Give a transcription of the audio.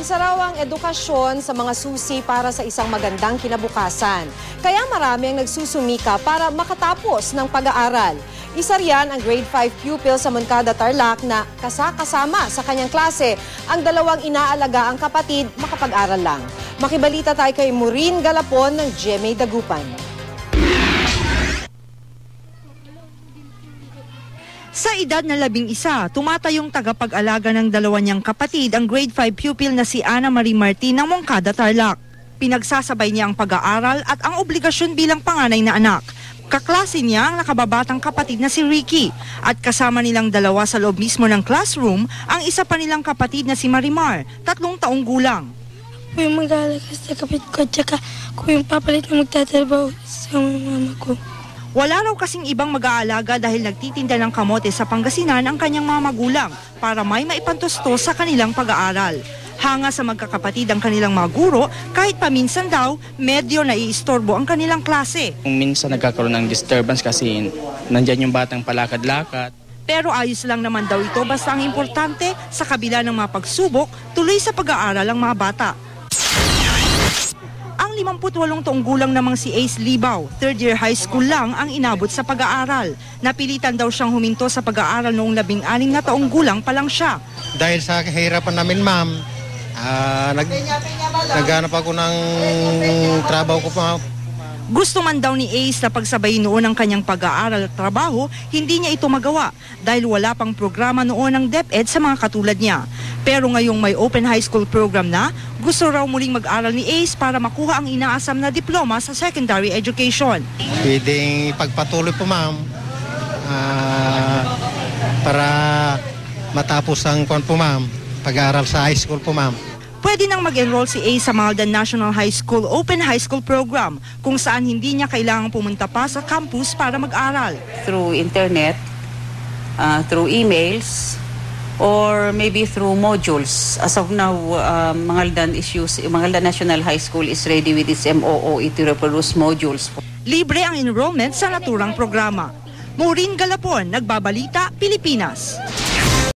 Isa raw ang edukasyon sa mga susi para sa isang magandang kinabukasan. Kaya marami ang nagsusumika para makatapos ng pag-aaral. Isa riyan ang grade 5 pupil sa Moncada, Tarlac na kasama sa kanyang klase. Ang dalawang inaalaga ang kapatid makapag-aral lang. Makibalita tayo kay Maureen Galapon ng GMA Dagupan. Sa edad na 11, tumatayong tagapag-alaga ng dalawa niyang kapatid ang grade 5 pupil na si Ana Marie Martin ng Moncada, Tarlac. Pinagsasabay niya ang pag-aaral at ang obligasyon bilang panganay na anak. Kaklase niya ang nakababatang kapatid na si Ricky at kasama nilang dalawa sa loob mismo ng classroom ang isa pa nilang kapatid na si Marimar, 3 taong gulang. Ako yung mag-aalaga sa kapatid ko at saka ako yung papalit na magtatrabaho sa mama ko. Wala raw kasing ibang mag-aalaga dahil nagtitinda ng kamote sa Pangasinan ang kanyang mga magulang para may maipantusto sa kanilang pag-aaral. Hanga sa magkakapatid ang kanilang mga guro kahit paminsan daw medyo naiistorbo ang kanilang klase. Minsan nagkakaroon ng disturbance kasi nandyan yung batang palakad-lakad. Pero ayos lang naman daw ito basta ang importante sa kabila ng mga pagsubok, tuloy sa pag-aaral ang mga bata. Ang 58 taong gulang namang si Ace Libaw, 3rd year high school lang ang inabot sa pag-aaral. Napilitan daw siyang huminto sa pag-aaral noong 16 na taong gulang pa lang siya. Dahil sa kahirapan namin, ma'am, naghanap ako ng trabaho ko pa. Gusto man daw ni Ace na pagsabayin noon ang kanyang pag-aaral at trabaho, hindi niya ito magawa dahil wala pang programa noon ng DepEd sa mga katulad niya. Pero ngayong may open high school program na, gusto raw muling mag-aral ni Ace para makuha ang inaasam na diploma sa secondary education. Pwedeng ipagpatuloy po, ma'am, para matapos ang pag-aaral sa high school po, ma'am. Pwede nang mag-enroll si Ace sa Maldan National High School Open High School Program kung saan hindi niya kailangang pumunta pa sa campus para mag-aral. Through internet, through emails, or maybe through modules. As of now, Mangaldan National High School is ready with its MOOE to reproduce modules. Libre ang enrollment sa naturang programa. Maureen Galapon, Nagbabalita, Pilipinas.